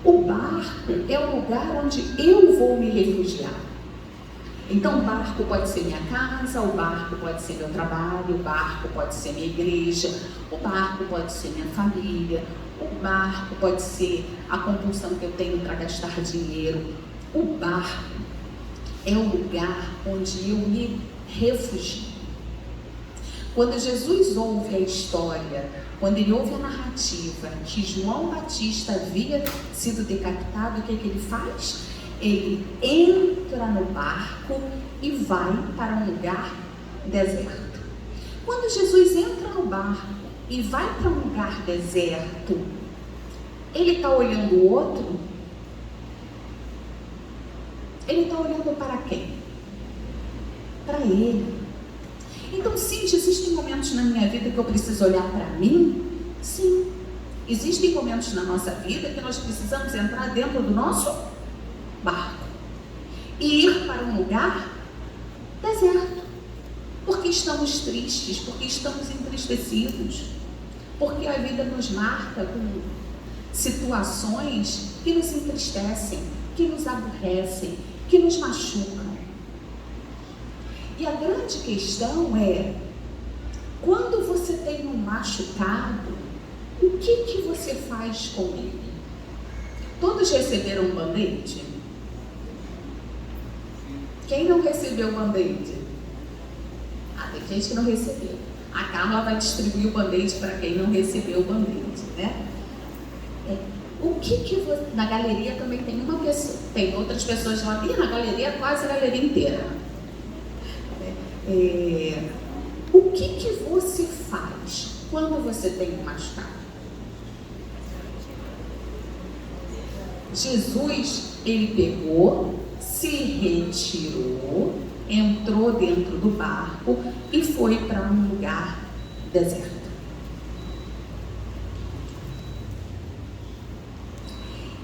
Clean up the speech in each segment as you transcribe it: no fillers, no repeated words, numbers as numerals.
O barco é o lugar onde eu vou me refugiar. Então o barco pode ser minha casa, o barco pode ser meu trabalho, o barco pode ser minha igreja, o barco pode ser minha família, o barco pode ser a compulsão que eu tenho para gastar dinheiro. O barco é o lugar onde eu me refugio. Quando Jesus ouve a história, quando ele ouve a narrativa que João Batista havia sido decapitado, o que ele faz? Ele entra no barco e vai para um lugar deserto. Quando Jesus entra no barco e vai para um lugar deserto, ele está olhando o outro? Ele está olhando para quem? Para ele. Então, sim, existem momentos na minha vida que eu preciso olhar para mim? Sim. Existem momentos na nossa vida que nós precisamos entrar dentro do nosso barco e ir para um lugar deserto. Porque estamos tristes, porque estamos entristecidos, porque a vida nos marca com situações que nos entristecem, que nos aborrecem, que nos machucam. E a grande questão é, quando você tem um machucado, o que você faz com ele? Todos receberam um band-aid? Quem não recebeu o band-aid? Tem gente que não recebeu. A Carla vai distribuir o band-aid para quem não recebeu o band-aid, né? O que você... Na galeria também tem uma pessoa, tem outras pessoas lá, e na galeria quase a galeria inteira. O que você faz quando você tem um machucado? Jesus, ele pegou, se retirou, entrou dentro do barco e foi para um lugar deserto.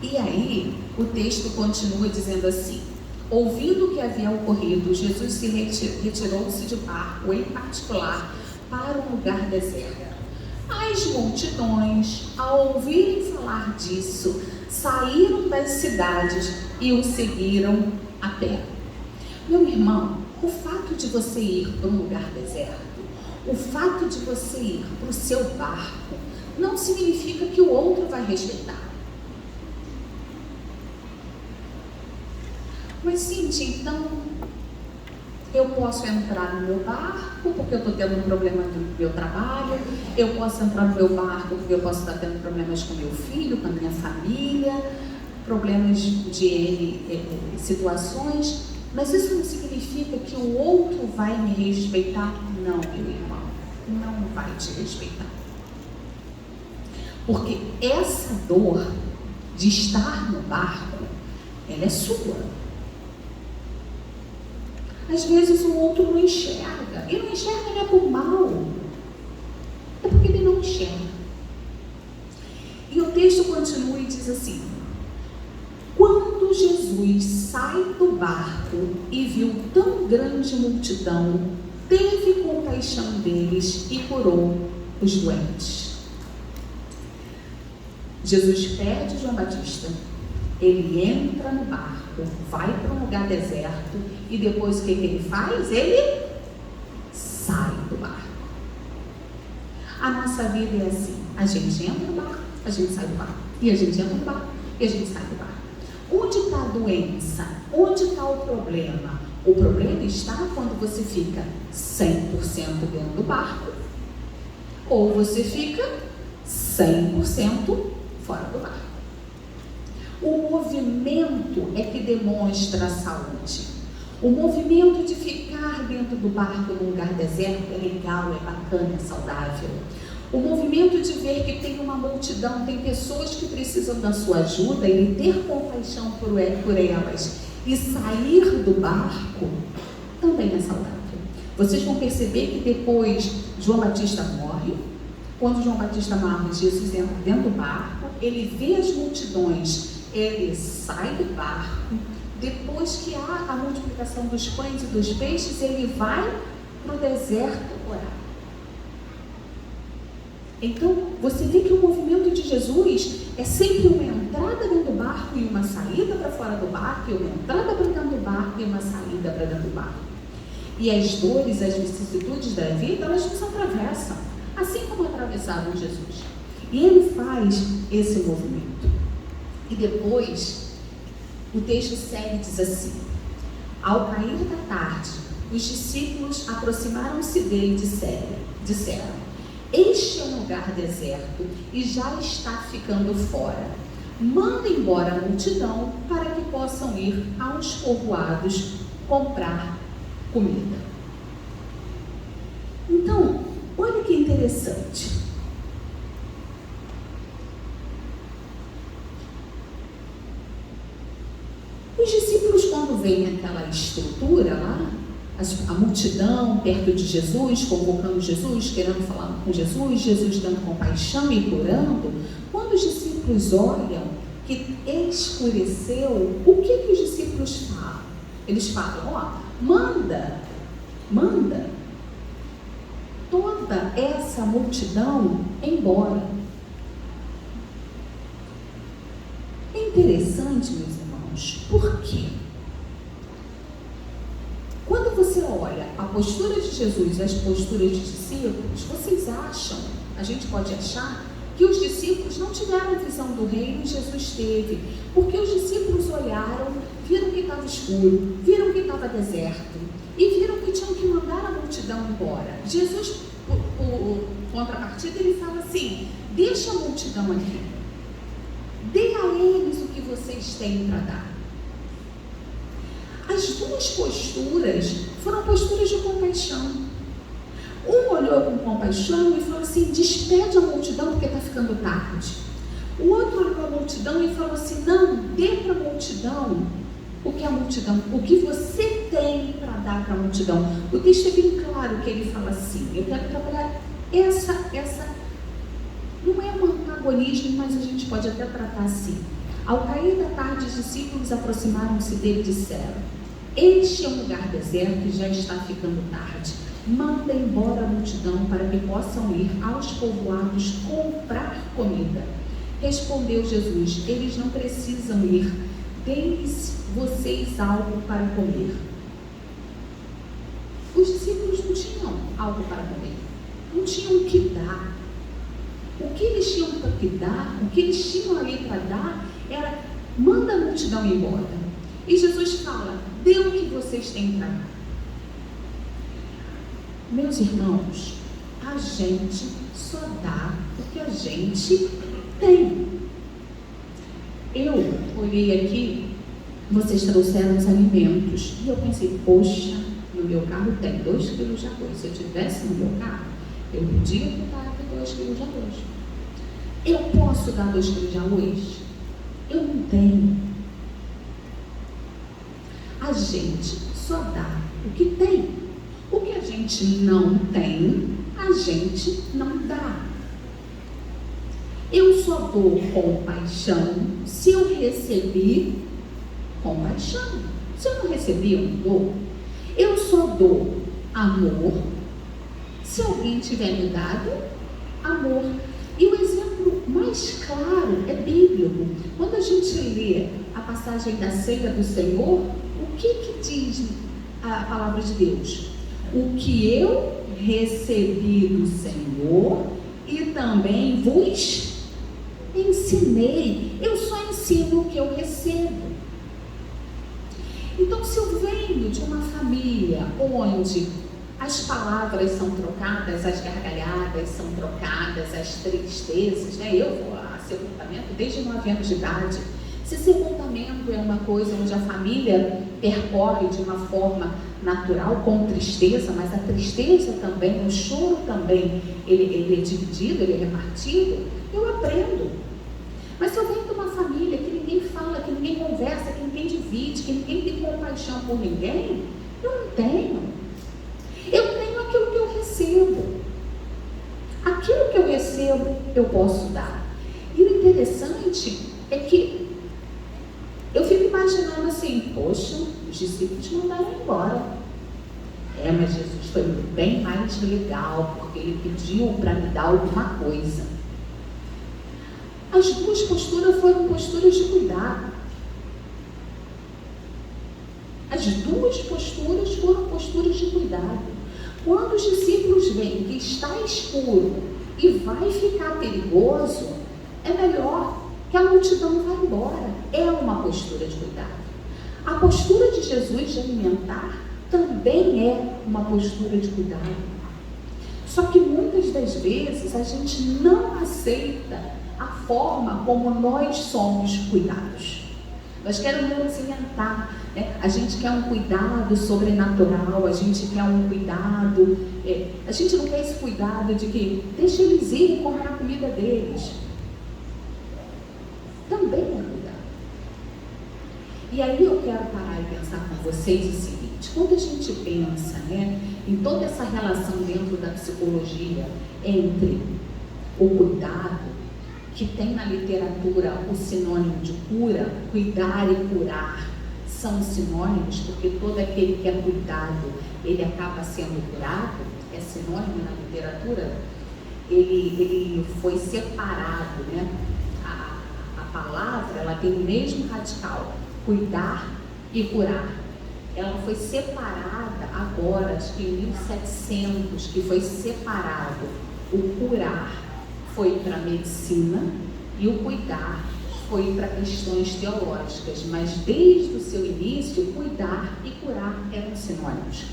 E aí, o texto continua dizendo assim: ouvindo o que havia ocorrido, Jesus se retirou-se de barco, em particular, para um lugar deserto. As multidões, ao ouvirem falar disso, saíram das cidades e o seguiram a pé. Meu irmão, o fato de você ir para um lugar deserto, o fato de você ir para o seu barco, não significa que o outro vai respeitar. Mas, Cintia, então, eu posso entrar no meu barco porque eu estou tendo um problema do meu trabalho, eu posso entrar no meu barco porque eu posso estar tendo problemas com meu filho, com a minha família, problemas de situações, mas isso não significa que o outro vai me respeitar? Não, meu irmão, não vai te respeitar. Porque essa dor de estar no barco, ela é sua. Às vezes o outro não enxerga, e não enxerga não é por mal, é porque ele não enxerga. E o texto continua e diz assim: quando Jesus sai do barco e viu tão grande multidão, teve compaixão deles e curou os doentes. Jesus perde João Batista, ele entra no barco, vai para um lugar deserto e depois o que ele faz? Ele sai do barco. A nossa vida é assim, a gente entra no barco, a gente sai do barco, e a gente entra no barco, e a gente sai do barco. Onde está a doença? Onde está o problema? O problema está quando você fica 100% dentro do barco ou você fica 100% fora do barco. O movimento é que demonstra a saúde. O movimento de ficar dentro do barco num lugar deserto é legal, é bacana, é saudável. O movimento de ver que tem uma multidão, tem pessoas que precisam da sua ajuda e ter compaixão por elas e sair do barco também é saudável. Vocês vão perceber que depois João Batista morre. Quando João Batista morre, Jesus entra dentro do barco, ele vê as multidões, ele sai do barco. Depois que há a multiplicação dos pães e dos peixes, ele vai para o deserto orar. Então, você vê que o movimento de Jesus é sempre uma entrada dentro do barco e uma saída para fora do barco, e uma entrada para dentro do barco e uma saída para dentro do barco. E as dores, as vicissitudes da vida, elas nos atravessam, assim como atravessavam Jesus. E ele faz esse movimento. E depois, o texto segue e diz assim: ao cair da tarde, os discípulos aproximaram-se dele e disseram: este é um lugar deserto e já está ficando fora. Manda embora a multidão para que possam ir aos povoados comprar comida. Então, olha que interessante. Os discípulos, quando veem aquela estrutura lá, a multidão perto de Jesus, convocando Jesus, querendo falar com Jesus, Jesus dando compaixão e curando, quando os discípulos olham que escureceu, o que os discípulos falam? Eles falam: ó, manda toda essa multidão embora. É interessante, meus irmãos, por quê? Quando você olha a postura de Jesus e as posturas de discípulos, vocês acham, a gente pode achar, que os discípulos não tiveram a visão do reino e Jesus teve, porque os discípulos olharam, viram que estava escuro, viram que estava deserto e viram que tinham que mandar a multidão embora. Jesus, por contrapartida, ele fala assim: deixa a multidão aqui, dê a eles o que vocês têm para dar. As duas posturas foram posturas de compaixão. Um olhou com compaixão e falou assim: despede a multidão porque está ficando tarde. O outro olhou para a multidão e falou assim: não, dê para a multidão o que você tem para dar para a multidão. O texto é bem claro que ele fala assim. Eu quero trabalhar essa não é um antagonismo, mas a gente pode até tratar assim. Ao cair da tarde, os discípulos aproximaram-se dele e disseram: este é um lugar deserto e já está ficando tarde. Manda embora a multidão para que possam ir aos povoados comprar comida. Respondeu Jesus: eles não precisam ir, deem-lhes vocês algo para comer. Os discípulos não tinham algo para comer, não tinham o que dar. O que eles tinham para dar, o que eles tinham ali para dar, era: manda a multidão embora. E Jesus fala: dê o que vocês têm para dar. Meus irmãos, a gente só dá o que a gente tem. Eu olhei aqui, vocês trouxeram os alimentos, e eu pensei: poxa, no meu carro tem 2 quilos de arroz. Se eu tivesse no meu carro, eu podia botar aqui 2 quilos de arroz. Eu posso dar 2 quilos de arroz? Eu não tenho. A gente só dá o que tem. O que a gente não tem, a gente não dá. Eu só dou compaixão se eu recebi compaixão. Se eu não recebi, eu não dou. Eu só dou amor se alguém tiver me dado amor. E o exemplo mais claro é bíblico. Quando a gente lê a passagem da ceia do Senhor, o que diz a palavra de Deus? O que eu recebi do Senhor e também vos ensinei. Eu só ensino o que eu recebo. Então, se eu venho de uma família onde as palavras são trocadas, as gargalhadas são trocadas, as tristezas, né? Eu vou a sepultamento desde 9 anos de idade. Se sepultamento é uma coisa onde a família percorre de uma forma natural, com tristeza, mas a tristeza também, o choro também, ele é dividido, ele é repartido, eu aprendo. Mas se eu venho de uma família que ninguém fala, que ninguém conversa, que ninguém divide, que ninguém tem compaixão por ninguém, eu não tenho. Eu tenho aquilo que eu recebo. Aquilo que eu recebo, eu posso dar. E o interessante é que eu fico imaginando assim: poxa, os discípulos mandaram embora. Mas Jesus foi bem mais legal, porque ele pediu para me dar alguma coisa. As duas posturas foram posturas de cuidado. As duas posturas foram posturas de cuidado. Quando os discípulos veem que está escuro e vai ficar perigoso, é melhor que a multidão vá embora. É uma postura de cuidado. A postura de Jesus de alimentar também é uma postura de cuidado. Só que muitas das vezes a gente não aceita a forma como nós somos cuidados. Nós queremos alimentar, né? A gente quer um cuidado sobrenatural, a gente quer um cuidado, a gente não quer esse cuidado de que deixa eles irem comer a comida deles. Também é cuidado. E aí eu quero parar e pensar com vocês o seguinte: quando a gente pensa, né, em toda essa relação dentro da psicologia entre o cuidado, que tem na literatura o sinônimo de cura, cuidar e curar são sinônimos, porque todo aquele que é cuidado, ele acaba sendo curado, é sinônimo na literatura, ele foi separado, né? A palavra, ela tem o mesmo radical, cuidar e curar. Ela foi separada agora, acho que em 1700, que foi separado o curar foi para a medicina e o cuidar foi para questões teológicas, mas desde o seu início, cuidar e curar eram sinônimos.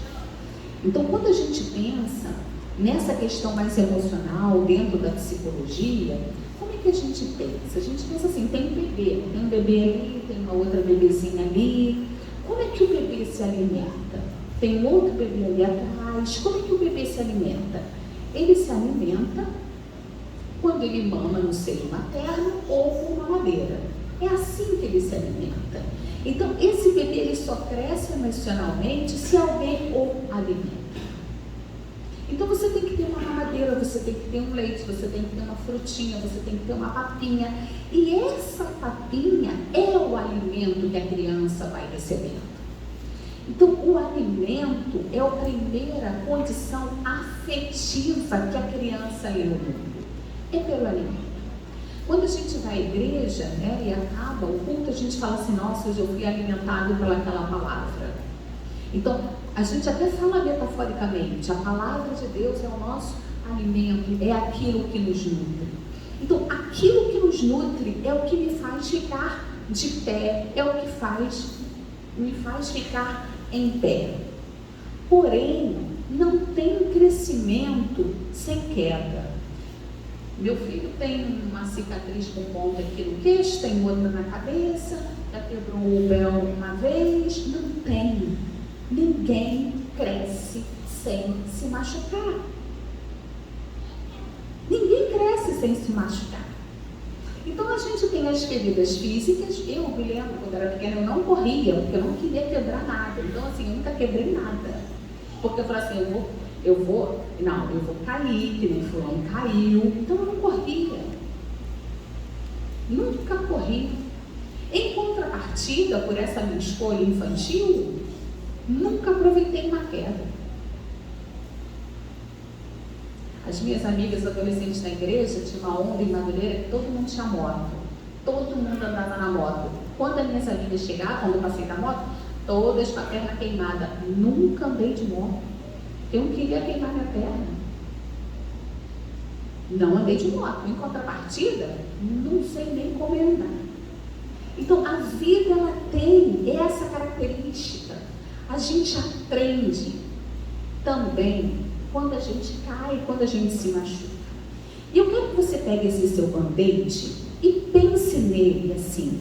Então, quando a gente pensa nessa questão mais emocional dentro da psicologia, como é que a gente pensa? A gente pensa assim, tem um bebê ali, tem uma outra bebezinha ali. Como é que o bebê se alimenta? Tem um outro bebê ali atrás. Como é que o bebê se alimenta? Ele se alimenta quando ele mama no seio materno ou com mamadeira. É assim que ele se alimenta. Então, esse bebê ele só cresce emocionalmente se alguém o alimenta. Então, você tem que ter uma mamadeira, você tem que ter um leite, você tem que ter uma frutinha, você tem que ter uma papinha. E essa papinha é o alimento que a criança vai recebendo. Então, o alimento é a primeira condição afetiva que a criança lê no mundo. É pelo alimento. Quando a gente vai à igreja, né, e acaba o culto, a gente fala assim, nossa, hoje eu fui alimentado pelaquela palavra. Então, a gente até fala metaforicamente, a palavra de Deus é o nosso alimento, é aquilo que nos nutre. Então, aquilo que nos nutre é o que me faz ficar de pé, é o que me faz ficar em pé. Porém, não tem crescimento sem queda. Meu filho tem uma cicatriz com ponta aqui no queixo, tem outra na cabeça, já quebrou o pé uma vez. Não tem. Ninguém cresce sem se machucar. Ninguém cresce sem se machucar. Então a gente tem as feridas físicas. Eu me lembro, quando era pequena, eu não corria, porque eu não queria quebrar nada. Então assim, eu nunca quebrei nada. Porque eu falei assim, eu vou cair, que nem fulano caiu. Então eu não corria. Nunca corri. Em contrapartida, por essa minha escolha infantil, nunca aproveitei uma queda. As minhas amigas adolescentes na igreja, tinha uma onda em Madureira que todo mundo tinha moto. Todo mundo andava na moto. Quando as minhas amigas chegavam, quando eu passei da moto, todas com a perna queimada. Nunca andei de moto. Eu não queria queimar minha perna. Não andei de moto. Em contrapartida, não sei nem como andar. Então, a vida, ela tem essa característica. A gente aprende também quando a gente cai, quando a gente se machuca. E eu quero que você pegue esse seu band-aid e pense nele assim.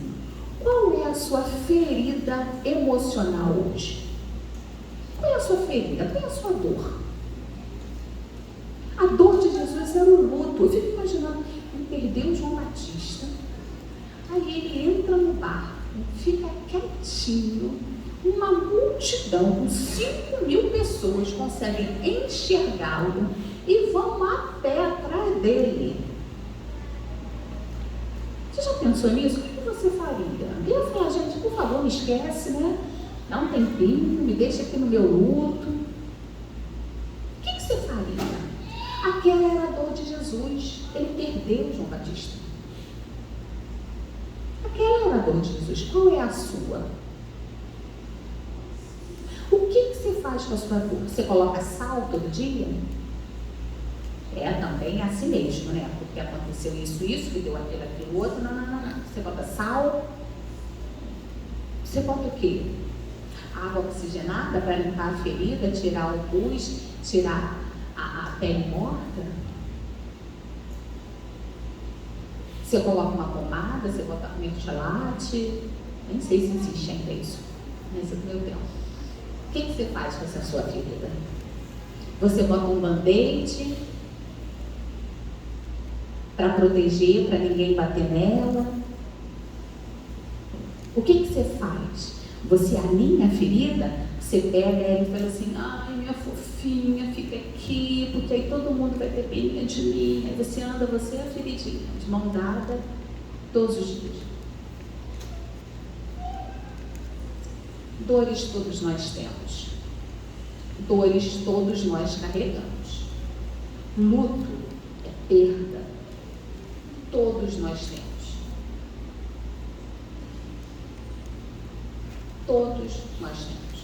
Qual é a sua ferida emocional hoje? Qual é a sua ferida? Qual é a sua dor? A dor de Jesus era o luto. Eu fico imaginando, ele perdeu João Batista, aí ele entra no barco, fica quietinho, uma multidão com 5.000 pessoas conseguem enxergá-lo e vão a pé atrás dele. Você já pensou nisso? O que você faria? Eu ia falar, gente, por favor, não esquece, né? Dá um tempinho, me deixa aqui no meu luto. O que você faria? Aquela era a dor de Jesus. Ele perdeu João Batista. dor de Jesus? Qual é a sua? O que você faz com a sua dor? Você coloca sal todo dia? Também é assim mesmo, né? Porque aconteceu isso, que deu aquilo, outro. Não. Você bota sal. Você bota o quê? Água oxigenada para limpar a ferida, tirar o pus, tirar a pele morta? Você coloca uma pomada, você bota mertiolate? Nem sei se existe ainda isso, mas é do meu tempo. O que você faz com essa sua ferida? Você bota um band-aid para proteger, para ninguém bater nela? O que você faz? Você alinha a ferida? Você pega ela e fala assim: ai, minha fofinha, fica aqui, porque aí todo mundo vai ter pena de mim. Aí você anda, você é a feridinha, de mão dada, todos os dias. Dores todos nós temos. Dores todos nós carregamos. Luto é perda. Todos nós temos. Todos nós temos.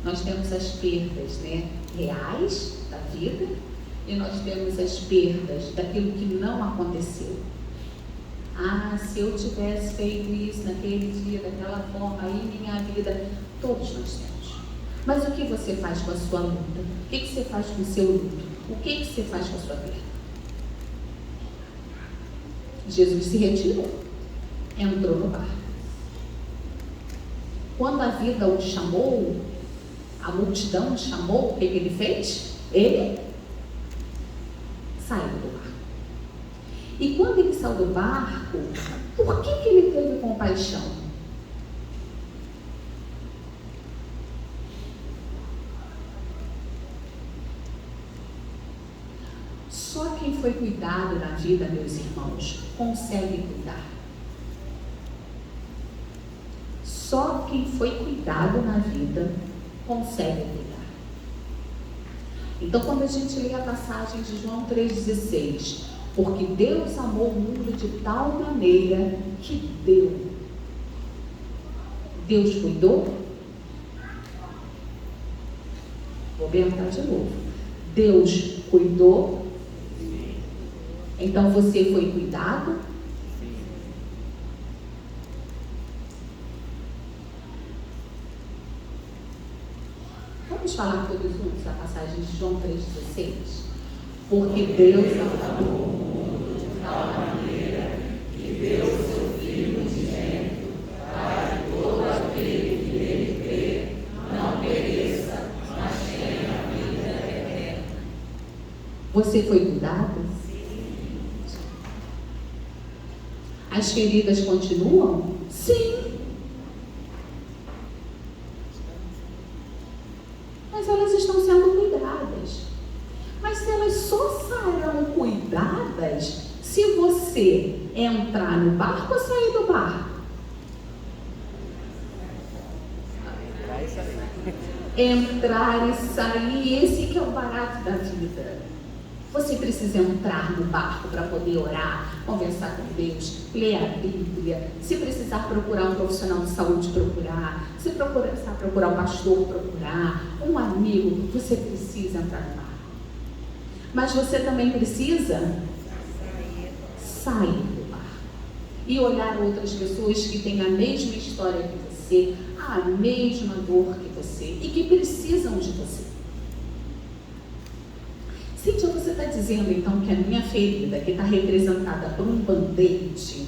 Nós temos as perdas, né, reais da vida, e nós temos as perdas daquilo que não aconteceu. Ah, se eu tivesse feito isso naquele dia, daquela forma, aí minha vida, todos nós temos. Mas o que você faz com a sua luta? O que você faz com o seu luto? O que você faz com a sua perda? Jesus se retirou, entrou no barco. Quando a vida o chamou, a multidão o chamou, o que ele fez? Ele saiu do barco. E quando ele saiu do barco, por que ele teve compaixão? Só quem foi cuidado na vida, meus irmãos, consegue cuidar. Só quem foi cuidado na vida consegue cuidar. Então, quando a gente lê a passagem de João 3,16, porque Deus amou o mundo de tal maneira que deu. Deus cuidou? Vou perguntar de novo. Deus cuidou? Então você foi cuidado? Vamos falar todos juntos a passagem de João 3,16? Porque Deus amou o mundo de tal maneira que deu o seu Filho unigênito, para que todo aquele que nele crê não pereça, mas tenha a vida eterna. Você foi cuidado? Sim. As feridas continuam? Sim. Mas elas estão sendo cuidadas. Mas se elas só serão cuidadas se você entrar no barco ou sair do barco? Entrar e sair, esse que é o barato da vida. Você precisa entrar no barco para poder orar, conversar com Deus, ler a Bíblia. Se precisar procurar um profissional de saúde, procurar. Se precisar procurar um pastor, procurar. Um amigo, você precisa entrar no barco. Mas você também precisa sair do barco e olhar outras pessoas que têm a mesma história que você, a mesma dor que você e que precisam de você. Cíntia, você está dizendo então que a minha ferida, que está representada por um band-aid,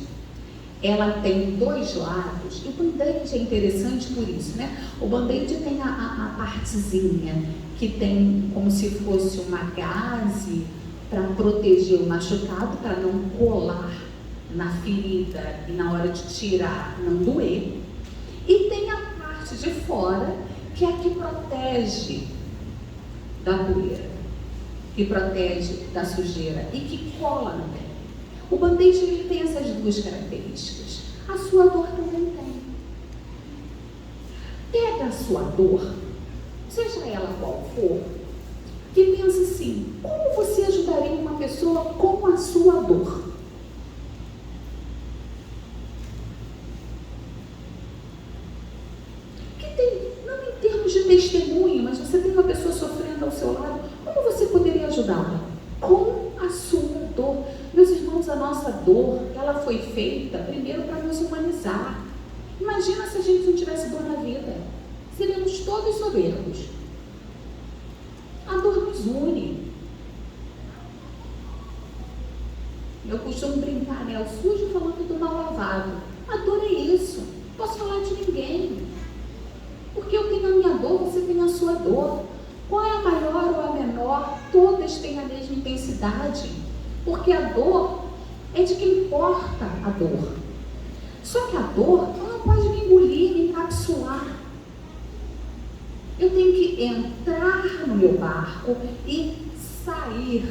ela tem dois lados. E o band-aid é interessante por isso, né? O band-aid tem a partezinha que tem como se fosse uma gaze para proteger o machucado, para não colar na ferida e na hora de tirar não doer. E tem a parte de fora, que é a que protege da poeira, que protege da sujeira e que cola no pé. O band-aid ele tem essas duas características. A sua dor também tem. Pega a sua dor, seja ela qual for, e pensa assim: como você ajudaria uma pessoa com a sua dor? testemunho, mas você tem uma pessoa sofrendo ao seu lado, como você poderia ajudá-la? Com a sua dor. Meus irmãos, a nossa dor, ela foi feita primeiro para nos humanizar. Imagina se a gente não tivesse dor na vida. Seríamos todos soberbos. A dor nos une. Eu costumo brincar, né? O sujo falando do mal lavado. A dor é isso. Não posso falar de ninguém. Porque eu tenho a minha dor, você tem a sua dor. Qual é a maior ou a menor? Todas têm a mesma intensidade. Porque a dor é de quem porta a dor. Só que a dor, ela não pode me engolir, me encapsular. Eu tenho que entrar no meu barco e sair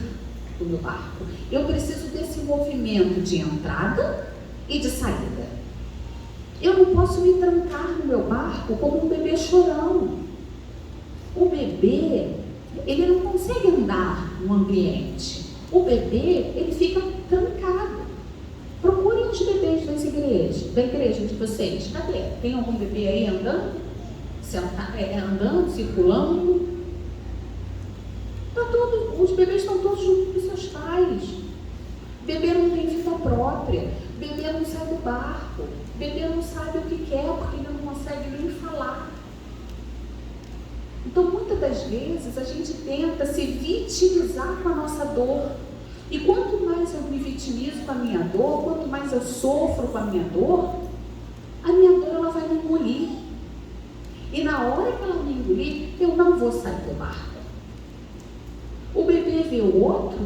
do meu barco. Eu preciso desse movimento de entrada e de saída. Eu não posso me trancar no meu barco como um bebê chorão. O bebê, ele não consegue andar no ambiente. O bebê, ele fica trancado. Procurem os bebês da igreja de vocês. Cadê? Tem algum bebê aí andando? Andando, circulando? Os bebês estão todos juntos com seus pais. Bebê não tem vida própria. Bebê não sai do barco. Bebê não sabe o que quer porque ele não consegue nem falar. Então, muitas das vezes, a gente tenta se vitimizar com a nossa dor. E quanto mais eu me vitimizo com a minha dor, quanto mais eu sofro com a minha dor ela vai me engolir. E na hora que ela me engolir, eu não vou sair do barco. O bebê vê o outro.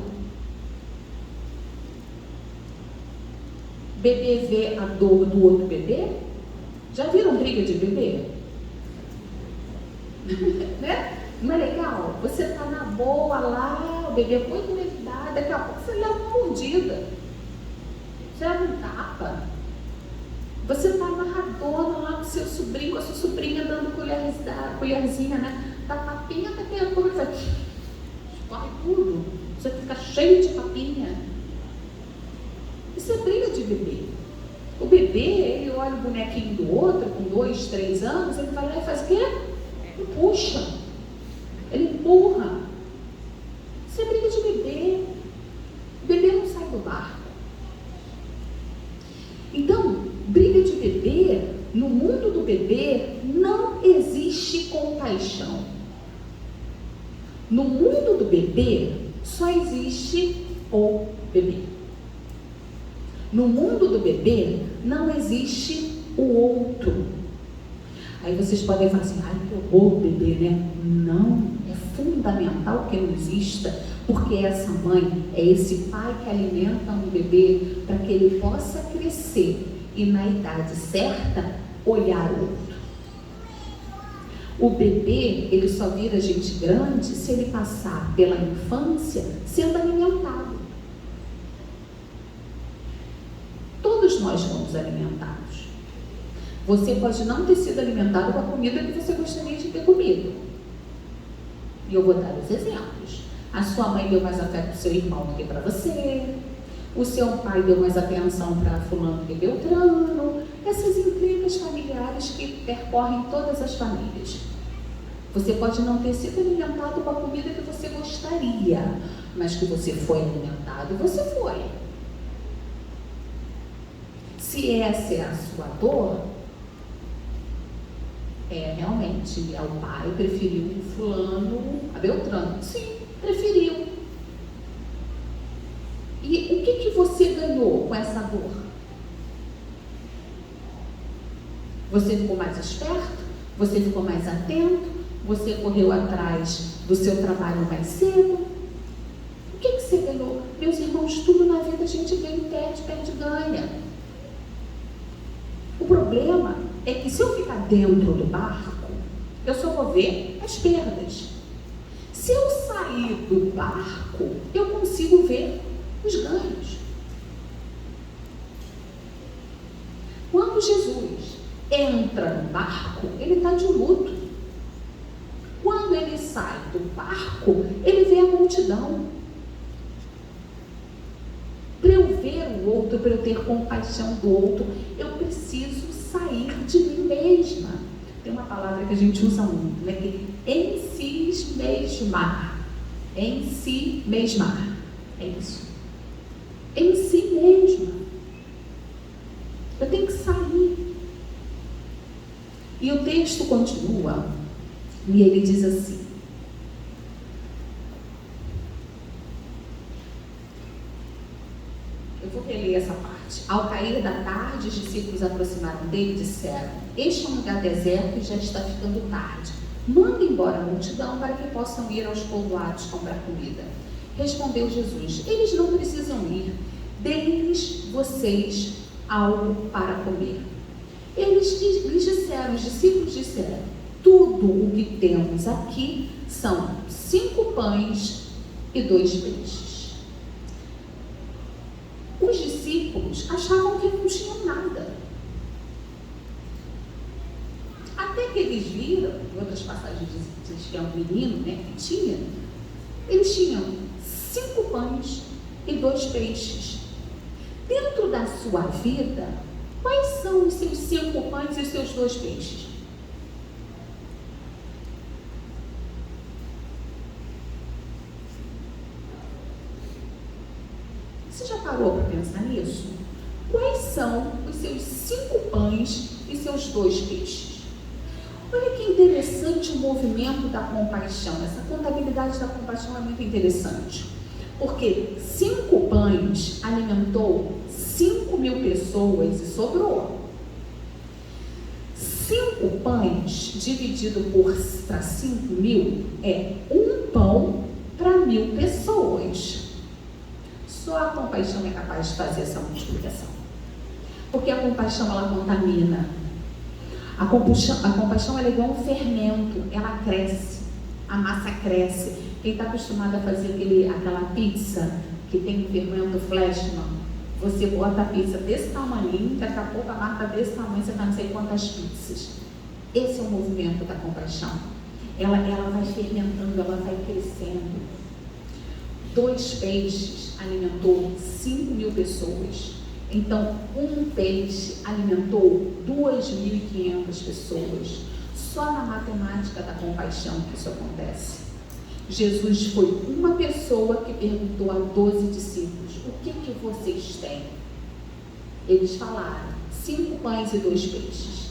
Bebê vê a dor do outro bebê. Já viram briga de bebê? Né? Não é legal? Você está na boa lá, o bebê foi com levidade, daqui a pouco você leva uma mordida, você leva um tapa. Você está amarradona lá com seu sobrinho, com a sua sobrinha dando colherzinha, né? Tá tapinha, daqui a pouco vai escorre tudo, você fica cheio de tapinha. Isso é briga de bebê. O bebê, ele olha o bonequinho do outro, com 2, 3 anos, ele vai lá e faz o quê? Ele puxa, ele empurra. Isso é briga de bebê. O bebê não sai do barco. Então, briga de bebê, no mundo do bebê, não existe compaixão. No mundo do bebê, só existe o bebê. No mundo do bebê, não existe o outro. Aí vocês podem falar assim, ai, que horror, bebê, né? Não, é fundamental que não exista, porque essa mãe é esse pai que alimenta um bebê para que ele possa crescer e, na idade certa, olhar o outro. O bebê, ele só vira gente grande se ele passar pela infância sendo alimentado. Todos nós fomos alimentados. Você pode não ter sido alimentado com a comida que você gostaria de ter comido. E eu vou dar os exemplos. A sua mãe deu mais afeto para o seu irmão do que para você. O seu pai deu mais atenção para fulano do que Beltrano. Essas intrigas familiares que percorrem todas as famílias. Você pode não ter sido alimentado com a comida que você gostaria, mas que você foi alimentado, você foi. Se essa é a sua dor, realmente, o pai preferiu o fulano a Beltrano. Sim, preferiu. E o que você ganhou com essa dor? Você ficou mais esperto? Você ficou mais atento? Você correu atrás do seu trabalho mais cedo? O que você ganhou? Meus irmãos, tudo na vida a gente ganha, perde, ganha. O problema é que se eu ficar dentro do barco, eu só vou ver as perdas. Se eu sair do barco, eu consigo ver os ganhos. Quando Jesus entra no barco, ele está de luto. Quando ele sai do barco, ele vê a multidão. Para eu ver o outro, para eu ter compaixão do outro, eu preciso sair de mim mesma. Tem uma palavra que a gente usa muito, né? Que ensimesmar. Ensimesmar. É isso. Em si mesma. Eu tenho que sair. E o texto continua, e ele diz assim: eu vou reler essa parte. Ao cair da tarde, os discípulos aproximaram dele e disseram: este é um lugar deserto e já está ficando tarde. Manda embora a multidão para que possam ir aos povoados comprar comida. Respondeu Jesus: eles não precisam ir, deem-lhes vocês algo para comer. Eles lhes disseram, os discípulos disseram: tudo o que temos aqui são 5 pães e 2 peixes. Os discípulos achavam que não tinham nada. Até que eles viram, em outras passagens diz que é um menino, né, que tinha, eles tinham 5 pães e 2 peixes. Dentro da sua vida, quais são os seus 5 pães e os seus 2 peixes? Você já parou para pensar nisso? Quais são os seus 5 pães e seus 2 peixes? Olha que interessante o movimento da compaixão. Essa contabilidade da compaixão é muito interessante. Porque 5 pães alimentou 5.000 pessoas e sobrou. 5 pães dividido para 5.000 é 1 pão para 1.000 pessoas. Só a compaixão é capaz de fazer essa multiplicação. Porque a compaixão, ela contamina. A compaixão ela é igual um fermento, ela cresce, a massa cresce. Quem está acostumado a fazer aquela pizza que tem fermento Flashman, você bota a pizza desse tamanho, daqui a pouco a massa desse tamanho, você está não sei quantas pizzas. Esse é o movimento da compaixão. Ela vai fermentando, ela vai crescendo. 2 peixes alimentou 5.000 pessoas. Então, 1 peixe alimentou 2.500 pessoas. Só na matemática da compaixão que isso acontece. Jesus foi uma pessoa que perguntou a 12 discípulos: o que vocês têm? Eles falaram: 5 pães e 2 peixes.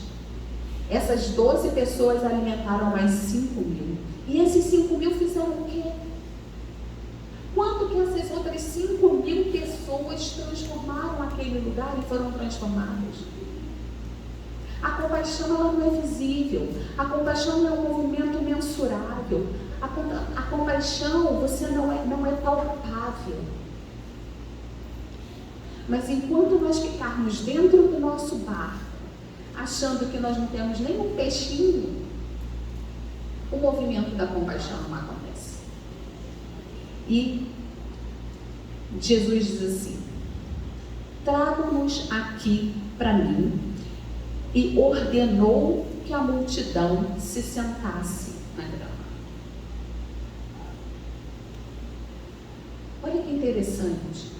Essas 12 pessoas alimentaram mais 5.000. E esses 5.000 fizeram o quê? Quanto que essas outras 5.000 pessoas transformaram aquele lugar e foram transformadas? A compaixão ela não é visível. A compaixão não é um movimento mensurável. A compaixão você não é palpável. Mas enquanto nós ficarmos dentro do nosso barco, achando que nós não temos nem um peixinho, o movimento da compaixão não acontece. E Jesus diz assim: tragam-nos aqui para mim. E ordenou que a multidão se sentasse na grama. Olha que interessante.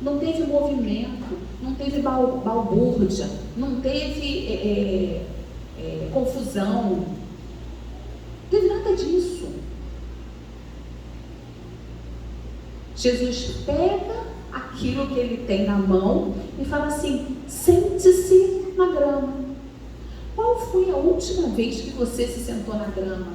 Não teve movimento, não teve balbúrdia, não teve confusão, não teve nada disso. Jesus pega aquilo que ele tem na mão e fala assim: sente-se na grama. Qual foi a última vez que você se sentou na grama?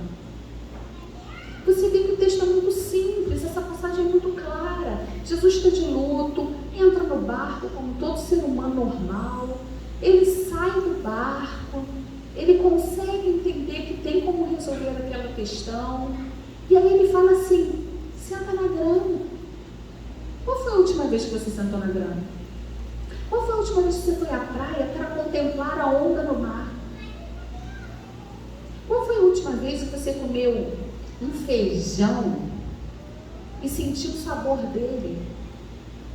Você vê que o texto é muito simples, essa passagem é muito clara. Jesus está de luto, entra no barco como todo ser humano normal, ele sai do barco, ele consegue entender que tem como resolver aquela questão, e aí ele fala assim: senta na grama. Qual foi a última vez que você sentou na grama? Qual foi a última vez que você foi à praia para contemplar a onda no mar? Qual foi a última vez que você comeu um feijão e sentiu o sabor dele?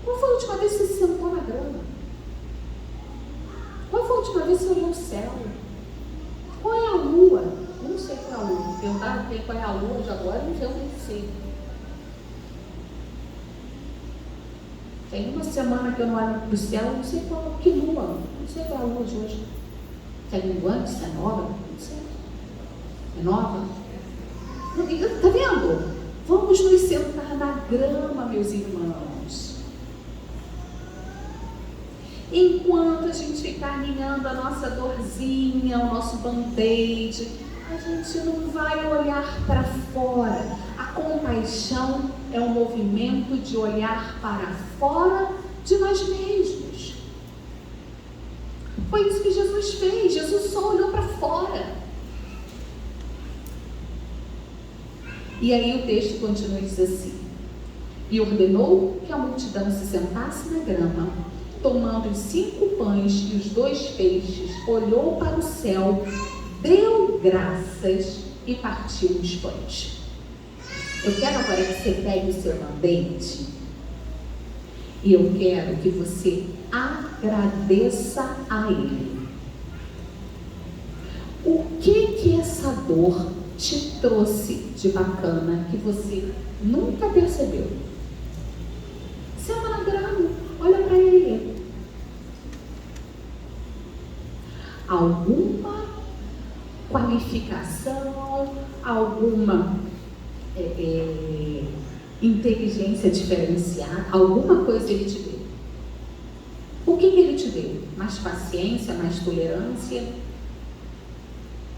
Qual foi a última vez que você se sentou na grama? Qual foi a última vez que você olhou o céu? Qual é a lua? Não sei qual é a lua. Perguntaram qual é a lua de agora, não sei. Tem uma semana que eu não olho para o céu, não sei qual, que lua, não sei qual é a lua de hoje. Tem um ano, isso é nova? Não sei. É nova? Está vendo? Vamos nos sentar na grama, meus irmãos. Enquanto a gente ficar alinhando a nossa dorzinha, o nosso band-aid, a gente não vai olhar para fora. A compaixão é um movimento de olhar para fora de nós mesmos. Foi isso que Jesus fez. Jesus só olhou para fora. E aí o texto continua e diz assim: e ordenou que a multidão se sentasse na grama, tomando os 5 pães e os 2 peixes, olhou para o céu, deu graças e partiu os pães. Eu quero agora que você pegue o seu band-aid e eu quero que você agradeça a Ele. O que essa dor te trouxe de bacana que você nunca percebeu? Senta na grama, olha para Ele. Alguma qualificação, alguma inteligência diferenciada, alguma coisa Ele te deu. O que Ele te deu? Mais paciência, mais tolerância,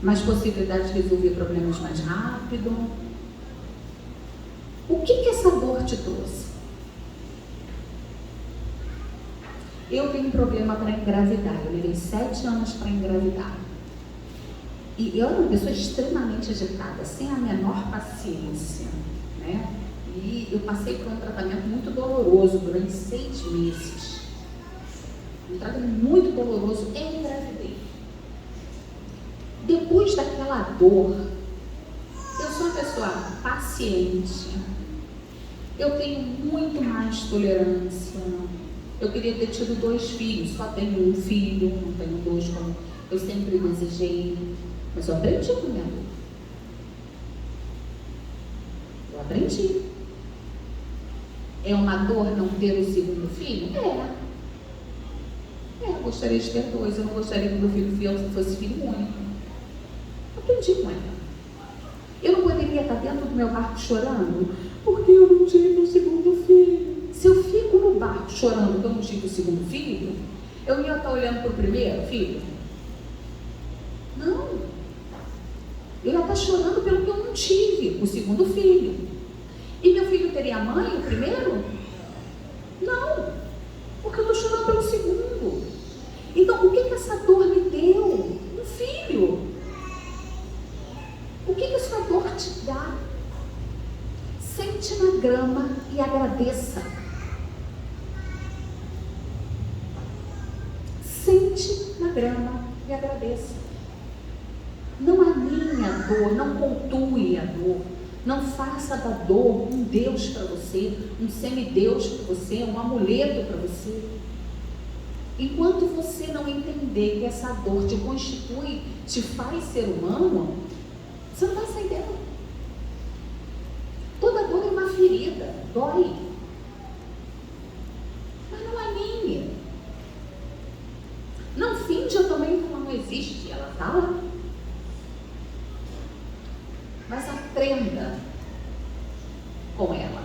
mais possibilidade de resolver problemas mais rápido? O que essa dor te trouxe? Eu tenho um problema para engravidar. Eu levei 7 anos para engravidar. E eu era uma pessoa extremamente agitada, sem a menor paciência, né? E eu passei por um tratamento muito doloroso durante 6 meses. Um tratamento muito doloroso e engravidei. Depois daquela dor, eu sou uma pessoa paciente. Eu tenho muito mais tolerância. Eu queria ter tido 2 filhos, só tenho 1 filho, não tenho 2 como eu sempre desejei. Mas eu aprendi com minha dor. Eu aprendi. É uma dor não ter o 2º filho? Eu gostaria de ter 2. Eu não gostaria que meu filho fosse filho único. Aprendi com ela. Eu não poderia estar dentro do meu barco chorando porque eu não tive o 2º filho. Se eu fico no barco chorando porque eu não tive o 2º filho, eu ia estar olhando para o 1º filho? Não. Eu ia estar chorando pelo que eu não tive, o 2º filho. E meu filho teria a mãe, o 1º? Não. Porque eu estou chorando pelo 2º. Então, o que essa dor me deu? Um filho. O que essa dor te dá? Sente na grama e agradeça. Sente na grama e agradeça. Não aninhe a dor, não pontue a dor. Não faça da dor um Deus para você, um semideus para você, um amuleto para você. Enquanto você não entender que essa dor te constitui, te faz ser humano, você não vai sair dela. Toda dor é uma ferida, dói. Mas não aninhe. Não finja também que ela não existe, ela está lá. Mas aprenda com ela.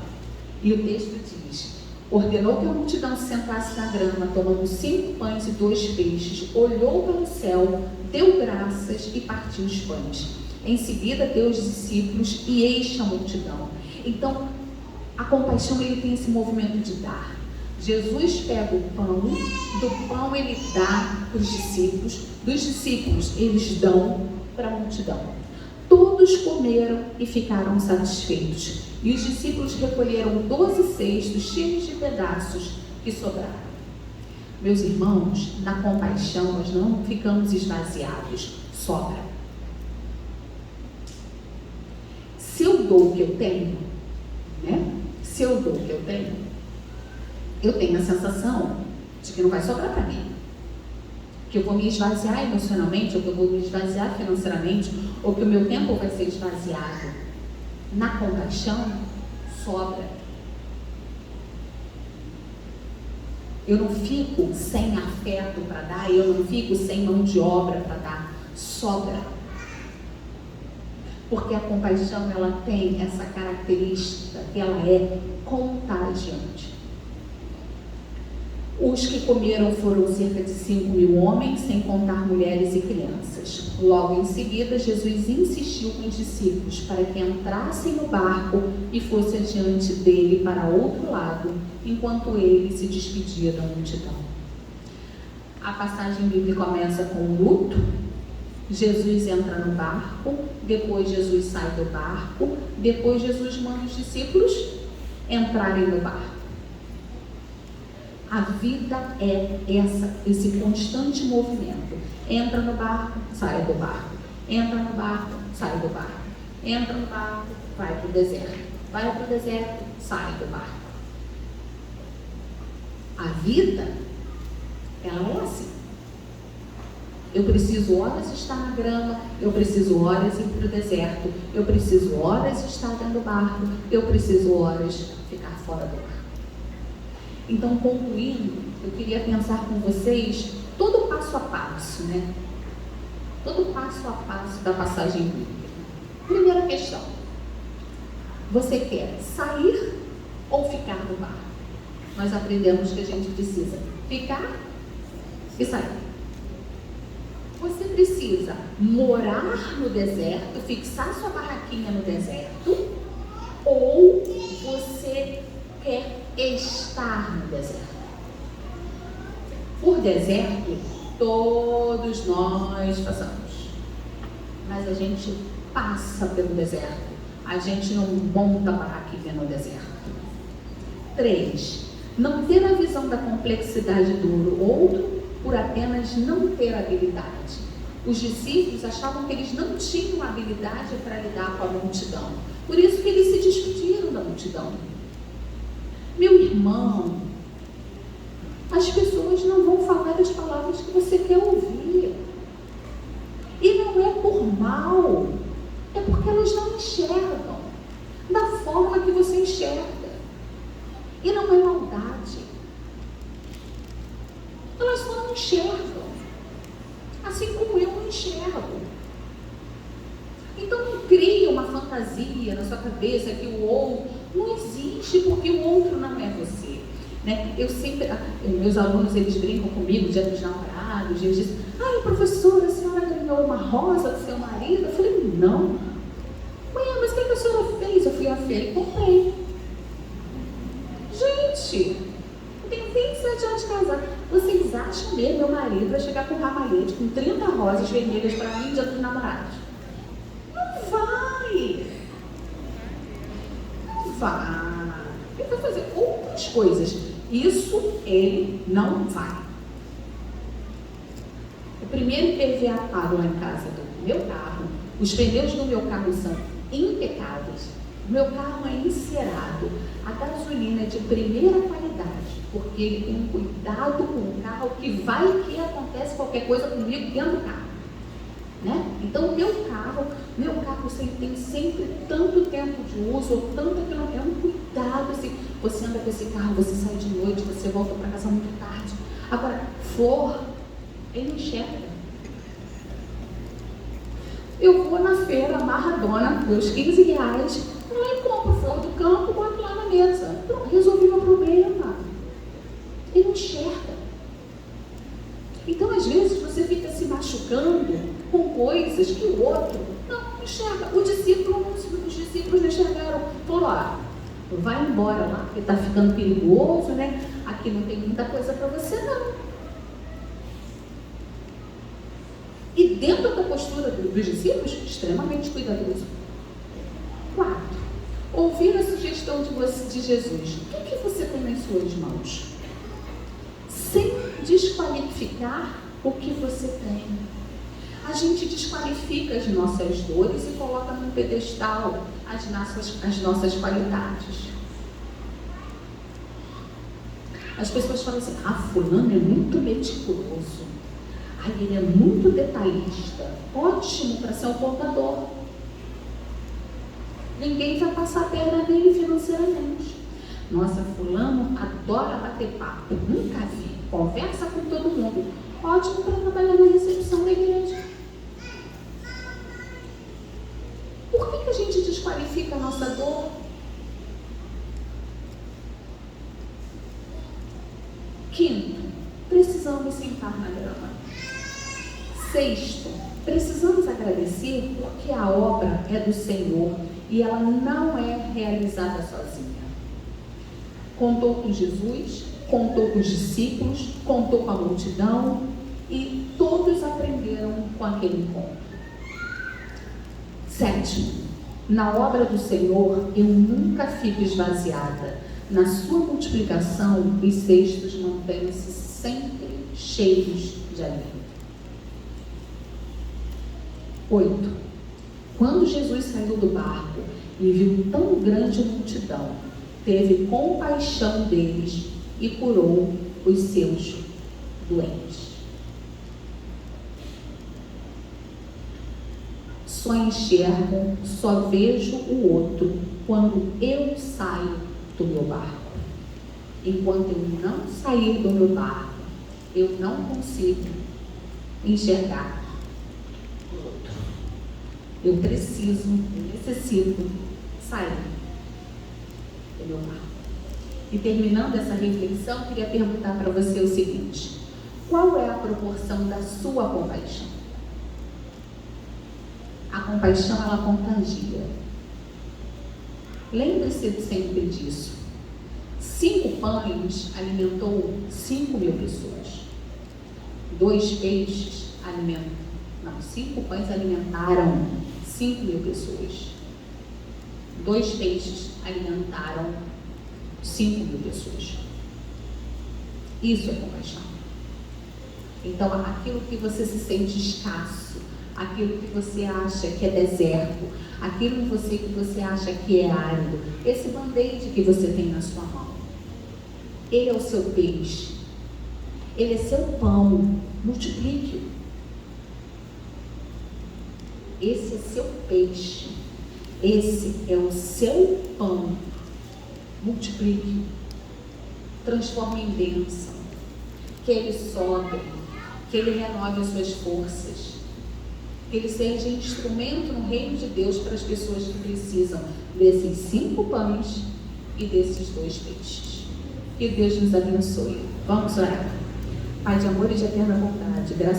E o texto diz: ordenou que a multidão se sentasse na grama, tomando 5 pães e 2 peixes, olhou para o céu, deu graças e partiu os pães. Em seguida deu os discípulos e enche a multidão. Então, a compaixão, ele tem esse movimento de dar. Jesus pega o pão, do pão ele dá para os discípulos, dos discípulos eles dão para a multidão. Todos comeram e ficaram satisfeitos. E os discípulos recolheram 12 cestos cheios de pedaços que sobraram. Meus irmãos, na compaixão nós não ficamos esvaziados, sobra. Se eu dou o que eu tenho, né? Se eu dou o que eu tenho a sensação de que não vai sobrar para mim. Que eu vou me esvaziar emocionalmente, ou que eu vou me esvaziar financeiramente, ou que o meu tempo vai ser esvaziado. Na compaixão, sobra. Eu não fico sem afeto para dar, eu não fico sem mão de obra para dar, sobra. Porque a compaixão, ela tem essa característica, que ela é contagiante. Os que comeram foram cerca de 5.000 homens, sem contar mulheres e crianças. Logo em seguida, Jesus insistiu com os discípulos para que entrassem no barco e fossem adiante dele para outro lado, enquanto ele se despedia da multidão. A passagem bíblica começa com o luto. Jesus entra no barco, depois Jesus sai do barco, depois Jesus manda os discípulos entrarem no barco. A vida é esse constante movimento. Entra no barco, sai do barco. Entra no barco, sai do barco. Entra no barco, vai para o deserto. Vai para o deserto, sai do barco. A vida, ela é assim. Eu preciso horas estar na grama, eu preciso horas ir para o deserto, eu preciso horas estar dentro do barco, eu preciso horas ficar fora do barco. Então, concluindo, eu queria pensar com vocês todo o passo a passo, né? Todo o passo a passo da passagem bíblica. Primeira questão: você quer sair ou ficar no barco? Nós aprendemos que a gente precisa ficar e sair. Você precisa morar no deserto, fixar sua barraquinha no deserto, ou você quer estar no deserto? Por deserto, todos nós passamos, mas a gente passa pelo deserto, a gente não monta a barraquinha no deserto. 3. Não ter a visão da complexidade do outro por apenas não ter habilidade. Os discípulos achavam que eles não tinham habilidade para lidar com a multidão, por isso que eles se despediram da multidão. Meu irmão, as pessoas não vão falar as palavras que você quer ouvir. E não é por mal, é porque elas não enxergam da forma que você enxerga. E não é maldade. Elas só não enxergam, assim como eu não enxergo. Então não cria uma fantasia na sua cabeça que o outro não existe, porque o outro não é você, né? Eu sempre, meus alunos, eles brincam comigo, dia dos namorados, eles dizem: ai, professora, a senhora ganhou uma rosa do seu marido? Eu falei: não. Ué, mas o que a senhora fez? Eu fui à feira e comprei. Gente, eu tenho 27 anos de casada. Vocês acham mesmo meu marido vai chegar com um ramalhete com 30 rosas vermelhas para mim, dia dos namorados? Não vai. Não vai. Ele vai fazer outras coisas. Isso ele não vai. O primeiro PVA pago lá em casa do meu carro, os pneus do meu carro são impecáveis, o meu carro é encerado, a gasolina é de primeira qualidade, porque ele tem um cuidado com o carro que vai que acontece qualquer coisa comigo dentro do carro, né? Então o meu carro tem sempre tanto tempo de uso, ou tanto que não é um cuidado, assim, você anda com esse carro, você sai de noite, você volta para casa muito tarde. Agora, flor, ele enxerga. Eu vou na feira amarradona, meus 15 reais, vou lá e compro flor do campo, boto lá na mesa. Pronto, resolvi meu problema. Ele enxerga. Então, às vezes, você fica se machucando com coisas que o outro não enxerga. Os discípulos não enxergaram. Falou: vai embora lá, porque está ficando perigoso, né? Aqui não tem muita coisa para você, não. E dentro da postura dos discípulos, extremamente cuidadoso. 4. Ouvir a sugestão de Jesus. O que você tem nas suas mãos? Sem desqualificar o que você tem. A gente desqualifica as nossas dores e coloca num pedestal as nossas qualidades. As pessoas falam assim: fulano é muito meticuloso. Ele é muito detalhista. Ótimo para ser um contador. Ninguém vai passar a perna nele financeiramente. Nossa, fulano adora bater papo. Nunca vi. Conversa com todo mundo. Ótimo para trabalhar na recepção da igreja. Por que a gente desqualifica a nossa dor? Quinto, precisamos sentar na grama. Sexto, precisamos agradecer porque a obra é do Senhor e ela não é realizada sozinha. Contou com Jesus, contou com os discípulos, contou com a multidão e todos aprenderam com aquele encontro. Sétimo, na obra do Senhor eu nunca fico esvaziada. Na sua multiplicação, os cestos mantêm-se sempre cheios de alimento. 8. Quando Jesus saiu do barco e viu tão grande multidão, teve compaixão deles e curou os seus doentes. Só enxergo, só vejo o outro quando eu saio do meu barco. Enquanto eu não sair do meu barco, eu não consigo enxergar o outro. Eu necessito sair do meu barco. E terminando essa reflexão, queria perguntar para você o seguinte: qual é a proporção da sua compaixão? A compaixão, ela contagia. Lembre-se sempre disso. 5 pães alimentou 5.000 pessoas. 2 peixes alimentaram. 5 pães alimentaram 5.000 pessoas. 2 peixes alimentaram 5.000 pessoas. Isso é compaixão. Então, aquilo que você se sente escasso, aquilo que você acha que é deserto, aquilo que você acha que é árido, esse band-aid que você tem na sua mão, ele é o seu peixe, ele é seu pão, multiplique-o. Esse é seu peixe, esse é o seu pão, multiplique-o, transforme em bênção, que ele sobre, que ele renove as suas forças, que ele seja instrumento no reino de Deus para as pessoas que precisam desses 5 pães e desses 2 peixes. Que Deus nos abençoe. Vamos orar. Pai de amor e de eterna bondade, graças